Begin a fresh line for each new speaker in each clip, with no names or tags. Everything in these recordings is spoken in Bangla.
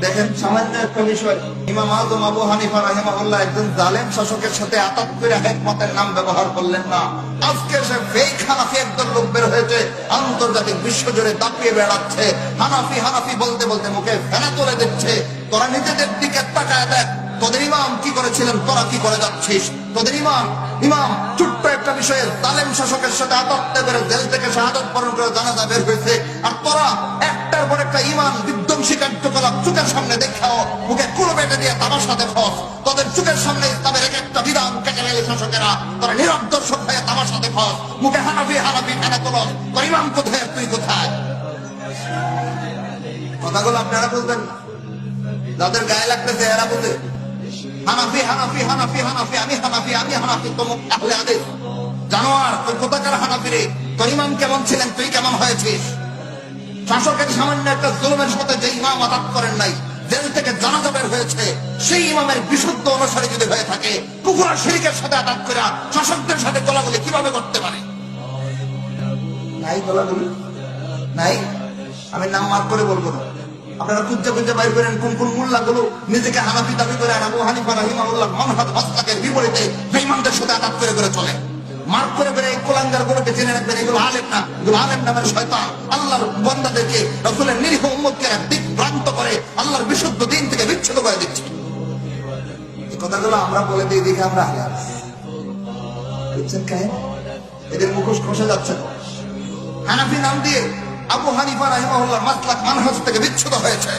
দেখেন সামান্য একটা বিষয়, ইমাম আযম আবু হানিফা রাহিমাহুল্লাহ একজন জালেম শাসকের সাথে আতাত করে হিকমতের নাম ব্যবহার করলেন না। আজকে সে ফেক হানাফি একদল লোক বের হয়েছে, আন্তর্জাতিক বিশ্বজুড়ে দাপিয়ে বেড়াচ্ছে, হানাফি হানাফি বলতে বলতে মুখে ফেনা তুলে দিচ্ছে। তোরা নিজেদের দিকে তাকায় দেখ, তোদের ইমাম কি করেছিলেন, তোরা কি করে যাচ্ছিস? তোদের ইমাম ছোট্ট একটা বিষয়ে জালেম শাসকের সাথে আতাত করে জেল থেকে শাহাদাত বরণ করে জানাজা বের হয়েছে, আর তোরা একটার পর একটা ইমান বিধ্বংসী কার্যকলাপ চোখের সামনে দেখাও, মুখে কুলো বেটে দিয়ে তামাশা দেখস। তোদের চোখের সামনে ইসলামের এক একটা বিধান কেটে গেলে শাসকেরা, তোরা নীরব দর্শক হয়ে তামাশা দেখস, মুখে হানাফি হানাফি ফেনা তোলস। তোর ইমাম কোথায়, তুই কোথায়? কথাগুলো আপনারা বলতেন না, যাদের গায়ে লাগতেছে এরা বলতে হানাফি হানাফি হানাফি হানাফি, আমি হানাফি আমি হানাফি, তমুক আহলে হাদিস। জানোয়ার, তুই কোথাকার হানাফি রে? তোর ইমাম কেমন ছিলেন, তুই কেমন হয়েছিস? শাসকের সামান্য একটা জুলুমের সাথে যে ইমাম আতাত করেন নাই, জেল থেকে জানাজা বের হয়েছে, সেই ইমামের বিশুদ্ধ অনুসারী যদি হয়ে থাকে, কুফর আর শিরকের সাথে আতাত করে শাসকদের সাথে গোলাগুলি কিভাবে করতে পারে? নাই গোলাগুলি নাই, আমি নাম মার্ক করে বলবো না, আপনারা খুঁজে খুঁজে বাইর করেন কোন কোন মোল্লাগুলো নিজেকে হানাফি দাবি করে আবু হানিফা রাহিমাহুল্লাহ মানহাজ মাসলাকের বিপরীতে বেঈমানদের সাথে আতাত করে করে চলে। মার্ক করে করে এই কোলাঙ্গার গুলোকে জেনে রাখবেন, এগুলো আলেম না, এগুলো আলেম নামের শয়তান। আল্লাহর বান্দাদেরকে, রাসূলের নিরীহ উম্মতকে দিকভ্রান্ত করে আল্লাহর বিশুদ্ধ দিন থেকে বিচ্ছিন্ন করে দিচ্ছে। এই কথাগুলো আমরা বলে দিই দেখে আমরা আহলে হাদিস বুঝছেন কেন? এদের মুখোশ খসে যাচ্ছে। হানাফি নাম দিয়ে আবু হানিফা রাহিমাহুল্লাহ মাসলাক মানহাজ থেকে বিচ্ছুত হয়েছে।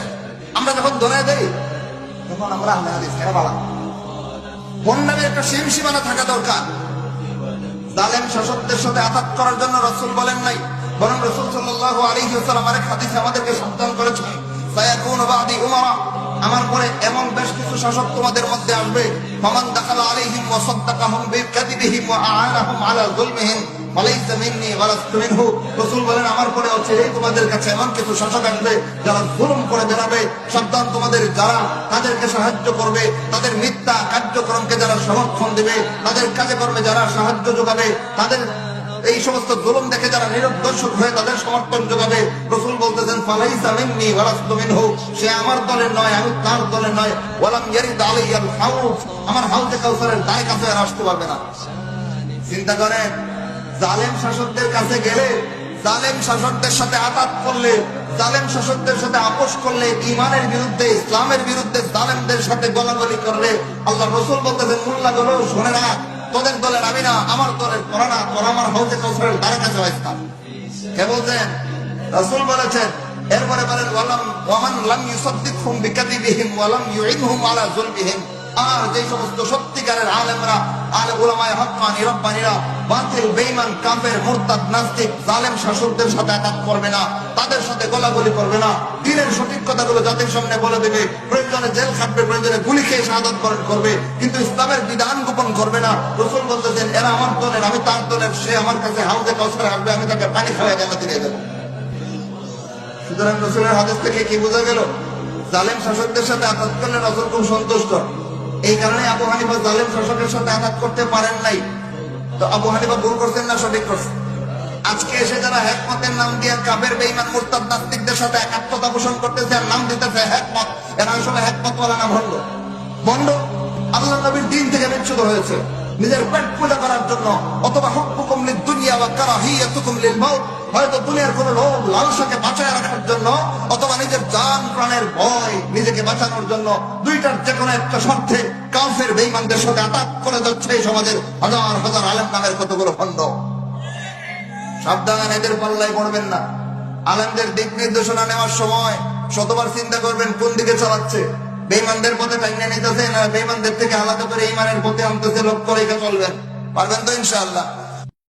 আমরা যখন ধরে দেই তখন আমরা আহলে হাদিস কেন বলা? কোন নামে একটা সীমানা থাকা দরকার। জালেম শাসকদের সাথে আতাত করার জন্য রাসূল বলেন নাই, বরং রাসূল সাল্লাল্লাহু আলাইহি ওয়াসাল্লাম আরেক হাদিসে আমাদেরকে সাবধান করেছেন, সায়াকুনু বাদি উমারা, আমার পরে এমন বেশ কিছু শাসক তোমাদের মধ্যে আসবে, ফামান দাখালা আলাইহিম ওয়া সাদ্দাকাহুম বিকাযিবিহিম ওয়া আ'আনাহুম আলা যুলমিহিম ফালাইসা মিন্নী ওয়া লাস্তু মিনহু। রাসূল বলেন আমার পরে অচিরেই তোমাদের কাছে এমন কিছু শাসক আসবে যারা জুলুম করে বেড়াবে। সাবধান, তোমাদের যারা তাদেরকে সাহায্য করবে, তাদের মিথ্যা কার্যক্রমকে যারা সমর্থন দিবে, তাদের কাজে কর্মে যারা সাহায্য যোগাবে, তাদের এই সমস্ত জুলুম দেখে যারা নীরব দর্শক হয়ে তাদের সমর্থন যোগাবে, রাসূল বলতেছেন ফালাইসা মিন্নী ওয়া লাস্তু মিনহু, সে আমার দলের নয়, আমি তার দলের নয়। ওয়ালাম ইয়ারিদ আলাইয়াল হাউজ, আমার হাউজে কাউসারের ধারে কাছে আর আসতে পারবে না। চিন্তা করেন, জালেম শাসকদের কাছে গেলে, জালেম শাসকদের সাথে আতাত করলে, জালেম শাসকদের সাথে আপোষ করলে, ঈমানের বিরুদ্ধে ইসলামের বিরুদ্ধে জালেমদের সাথে গলাগলি করলে, আল্লাহ রাসূল বলতেছেন মুল্লাগুলো শুনে না, তোদের দলের আমি না, আমার দলের তোরা না, তোরা আমার হাউজে কাউসারের ধারে কাছে আসতাম। কে বলছেন? রাসূল বলেছেন। এরপরে বলেন ওয়ামান লাম ইউসাদ্দিকহুম বিকাযিবিহিম ওয়া লাম ইউইনহুম আলা যুলমিহিম, আর যে সমস্ত সত্যিকারের আলেমরা, আলে উলামায়ে হক্কানি রব্বানিরা বাতিল বেঈমান কাফের মুরতাদ নাস্তিক জালেম শাসকদের সাথে আঘাত করবে না, তাদের সাথে গোলাগুলি করবে না, দ্বীনের সঠিক কথাগুলো জাতির সামনে বলে দেবে, প্রয়োজনে জেল খাটবে, প্রয়োজনে গুলি খেয়ে শাহাদাত বরণ করবে, কিন্তু ইসলামের বিধান গোপন করবে না। রাসূল বলতেছেন এরা আমার দলের, আমি তার দলের, সে আমার কাছে হাউজে কাউসারে আসবে, আমি তাকে পানি খাওয়াই জান্নাতে নিয়ে দেব। সুতরাং রাসূলের হাদিস থেকে কি বোঝা গেল? জালেম শাসকদের সাথে আঘাত করলে রাসূল খুব সন্তুষ্ট। এই কারণে আবু হানিফা জালেম শাসকের সাথে আঘাত করতে পারেন নাই। তো আবু হানিফা ভুল করছেন না সঠিক করছেন? আজকে এসে যারা হিকমতের নাম দিয়ে কাফের বেঈমান মুরতাদ নাস্তিকদের সাথে একাত্মতা পোষণ করতেছে আর নাম দিতেছে হিকমত, এরা আসলে হিকমত ওয়ালা না ভণ্ড। ভণ্ড আল্লাহর নবীর দ্বীন থেকে বিচ্যুত হয়েছে নিজের পেট পূজা করার জন্য, অথবা হুব্বুকুম লিদ-দুনিয়া ওয়া কারাহিয়াতুকুম লিল-মাউত, হয়তো দুনিয়ার কোন লোভ লালসাকে বাঁচায় রাখার জন্য, অথবা নিজের জান প্রাণের ভয় নিজেকে বাঁচানোর জন্য, দুইটার যে কোনো একটা স্বার্থে কাফের বেঈমানদের সাথে আতাত করে যাচ্ছে এই সমাজের হাজার হাজার আলেম নামের কতগুলো ভণ্ড। সাবধান, এদের পাল্লায় পড়বেন না। আলেমদের দিক নির্দেশনা নেওয়ার সময় শতবার চিন্তা করবেন কোন দিকে চালাচ্ছে। বেঈমানদের পথে টাইনে নিতেছে না বেঈমানদের থেকে আলাদা করে ঈমানের পথে আনতেছে, লক্ষ্য রেখে চলবেন। পারবেন তো ইনশাআল্লাহ?